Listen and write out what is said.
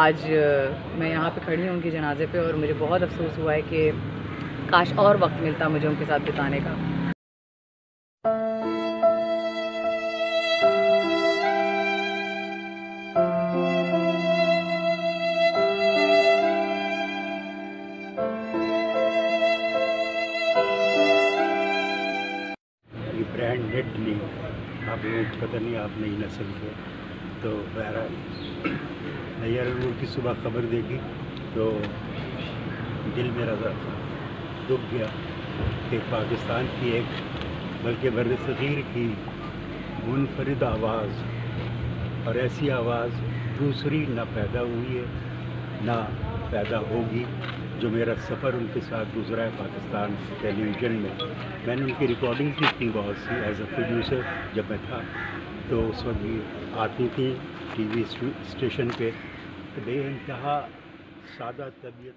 आज मैं यहाँ पे खड़ी हूँ उनके जनाजे पे और मुझे बहुत अफसोस हुआ है कि काश और वक्त मिलता मुझे उनके साथ बिताने का। ये ब्रांड नेट नहीं, आप लोगों को पता नहीं, आप नई नस्ल के। तो बहरहाल नैयर की सुबह खबर देखी तो दिल मेरा दुख गया कि पाकिस्तान की एक बल्कि बर्र सग़ीर की मुनफरिद आवाज़ और ऐसी आवाज़ दूसरी ना पैदा हुई है ना पैदा होगी। जो मेरा सफ़र उनके साथ गुजरा है पाकिस्तान टेलीविज़न में, मैंने उनकी रिकॉर्डिंग्स भी की बहुत सी एज अ प्रोड्यूसर। जब मैं था तो उस वक्त भी आती थी टीवी स्टेशन पे, तो बेइंतहा सादा तबीयत।